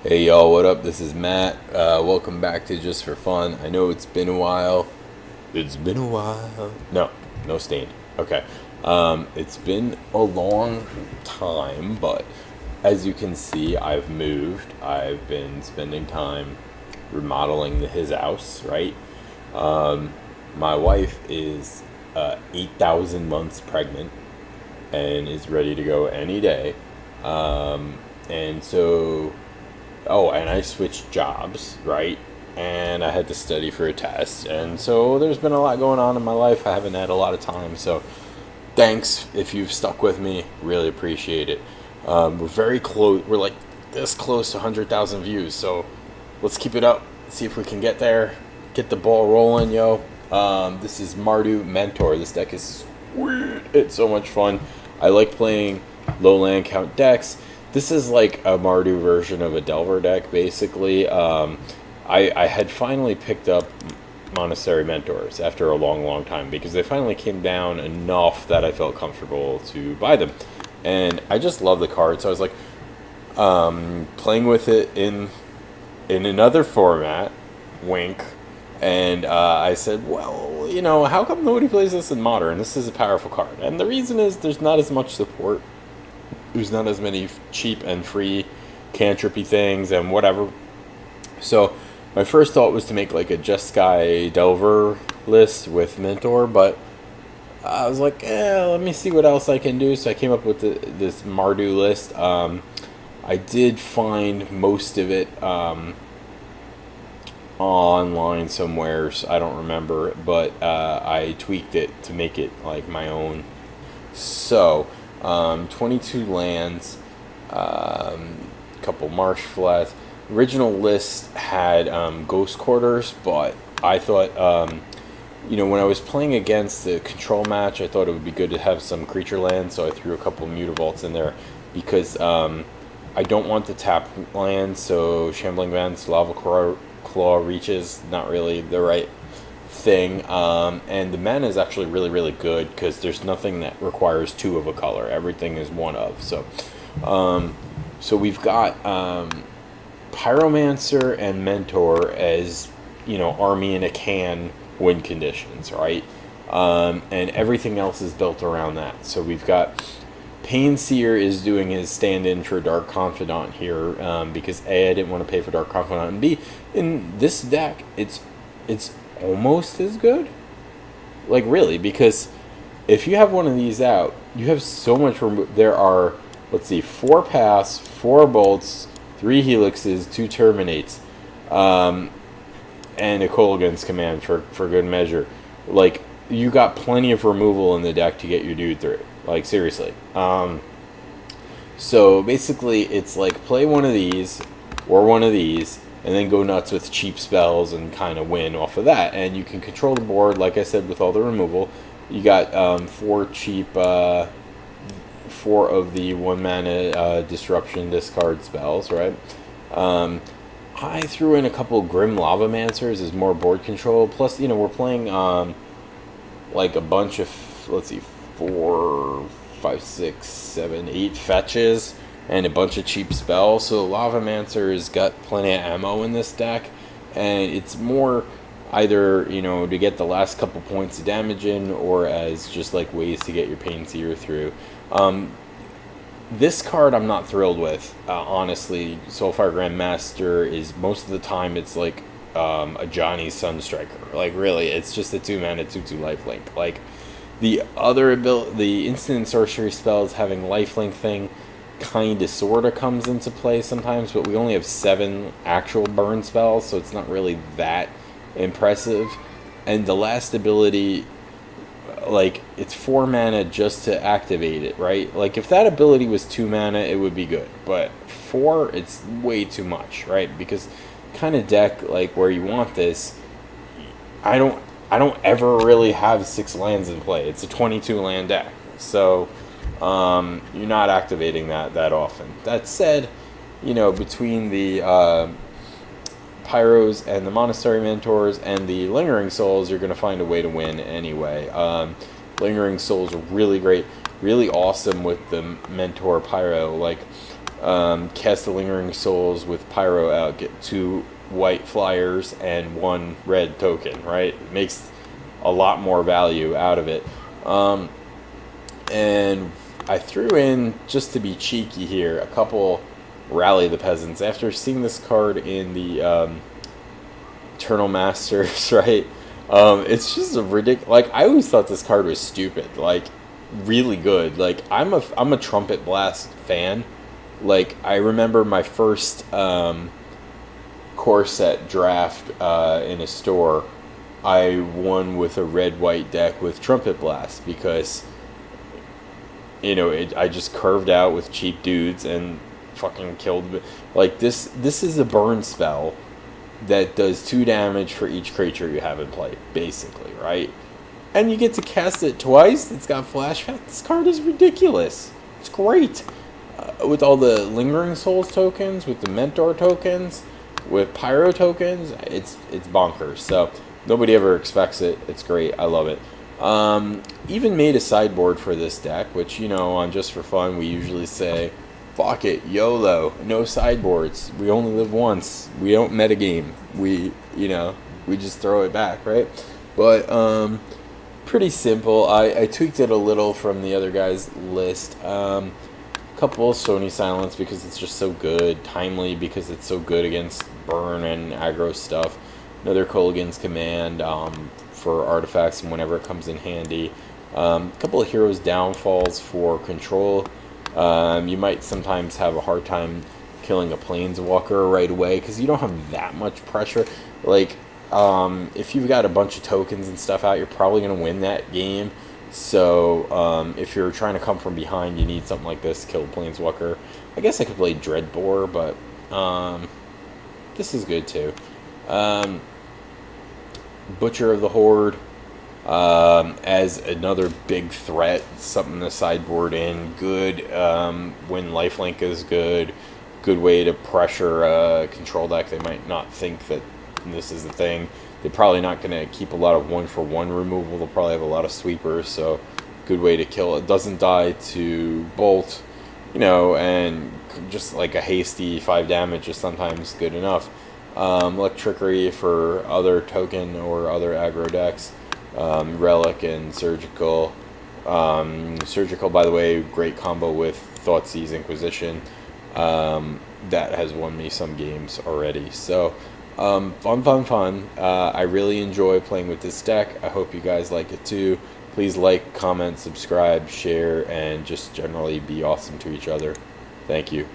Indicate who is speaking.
Speaker 1: Hey y'all, what up? This is Matt. Welcome back to Just for Fun. I know it's been a while. It's been a while. No, no stain. Okay. It's been a long time, but as you can see, I've moved. I've been spending time remodeling his house, right? My wife is 8,000 months pregnant and is ready to go any day. And so Oh, and I switched jobs, right? And I had to study for a test. And so there's been a lot going on in my life. I haven't had a lot of time. So thanks if you've stuck with me. Really appreciate it. We're very close. We're like this close to 100,000 views. So let's keep it up. See if we can get there. Get the ball rolling, yo. This is Mardu Mentor. This deck is sweet. It's so much fun. I like playing low land count decks. This is like a Mardu version of a Delver deck, basically. I had finally picked up Monastery Mentors after a long, long time because they finally came down enough that I felt comfortable to buy them. And I just love the card, so I was like playing with it in another format, wink. And I said, well, how come nobody plays this in Modern? This is a powerful card. And the reason is there's not as much support. There's not as many cheap and free cantripy things and whatever. So my first thought was to make like a Just Sky Delver list with Mentor, but I was like, let me see what else I can do. So I came up with this Mardu list. I did find most of it online somewhere. So I don't remember, but I tweaked it to make it like my own. So 22 lands, couple marsh flats. Original list had ghost quarters, but I thought, when I was playing against the control match, I thought it would be good to have some creature lands, so I threw a couple Mutavaults in there because I don't want to tap lands, so Shambling Vents, Lava Claw Reaches, not really the right thing. And the mana is actually really, really good because there's nothing that requires two of a color. Everything is one of. So we've got Pyromancer and Mentor as army in a can win conditions, right? And everything else is built around that. So we've got Painseer is doing his stand-in for Dark Confidant here because A, I didn't want to pay for Dark Confidant, and B, in this deck it's almost as good, like really, because if you have one of these out, you have so much there are, let's see, 4 paths, 4 bolts, 3 helixes, 2 terminates, and a Kolaghan's command for good measure. Like, you got plenty of removal in the deck to get your dude through, like seriously. So basically it's like play one of these or one of these and then go nuts with cheap spells and kind of win off of that. And you can control the board, like I said, with all the removal. You got 4 cheap, 4 of the 1 mana disruption discard spells, right? I threw in a couple Grim Lavamancers as more board control. Plus, we're playing like a bunch of, let's see, 4, 5, 6, 7, 8 fetches and a bunch of cheap spells. So Lavamancer has got plenty of ammo in this deck, and it's more either to get the last couple points of damage in, or as just like ways to get your Painseer through. This card I'm not thrilled with, honestly. Soulfire Grandmaster is most of the time it's like a Johnny Sunstriker. Like really, it's just a 2 mana 2/2 lifelink. Like the other ability, the instant sorcery spells having lifelink thing kind of sort of comes into play sometimes, but we only have 7 actual burn spells, so it's not really that impressive. And the last ability, like, it's 4 mana just to activate it, right? Like, if that ability was 2 mana, it would be good, but 4, it's way too much, right? Because kind of deck, like, where you want this, I don't ever really have 6 lands in play. It's a 22 land deck, so you're not activating that often. That said, between the Pyros and the Monastery Mentors and the Lingering Souls, you're going to find a way to win anyway. Lingering Souls are really great, really awesome with the Mentor Pyro. Like, Cast the Lingering Souls with Pyro out, get 2 white flyers and 1 red token, right? It makes a lot more value out of it. And I threw in, just to be cheeky here, a couple Rally the Peasants. After seeing this card in the Eternal Masters, right? It's just a ridiculous. Like, I always thought this card was stupid. Like, really good. Like, I'm a Trumpet Blast fan. Like, I remember my first core set draft in a store. I won with a red-white deck with Trumpet Blast because, you know, I just curved out with cheap dudes and fucking killed. Like, this is a burn spell that does 2 damage for each creature you have in play, basically, right? And you get to cast it twice. It's got flashback. This card is ridiculous. It's great. With all the Lingering Souls tokens, with the Mentor tokens, with Pyro tokens, it's bonkers. So nobody ever expects it. It's great. I love it. Even made a sideboard for this deck, which, you know, on Just for Fun, we usually say, fuck it, YOLO, no sideboards. We only live once. We don't metagame. We just throw it back, right? But pretty simple. I tweaked it a little from the other guy's list. Couple of Sony Silence because it's just so good. Timely because it's so good against burn and aggro stuff. Another Kolaghan's Command for artifacts and whenever it comes in handy. Couple of Heroes Downfalls for control. You might sometimes have a hard time killing a Planeswalker right away because you don't have that much pressure. Like, if you've got a bunch of tokens and stuff out, you're probably going to win that game. So, if you're trying to come from behind, you need something like this to kill a Planeswalker. I guess I could play Dreadbore, but this is good too. Butcher of the Horde as another big threat, something to sideboard in. Good when lifelink is good. Good way to pressure a control deck. They might not think that this is the thing. They're probably not going to keep a lot of 1-for-1 removal. They'll probably have a lot of sweepers, so good way to kill it. Doesn't die to bolt, you know, and just like a hasty 5 damage is sometimes good enough. Electrickery for other token or other aggro decks. Relic and Surgical. Surgical, by the way, great combo with Thoughtseize Inquisition. That has won me some games already. So, fun. I really enjoy playing with this deck. I hope you guys like it too. Please like, comment, subscribe, share, and just generally be awesome to each other. Thank you.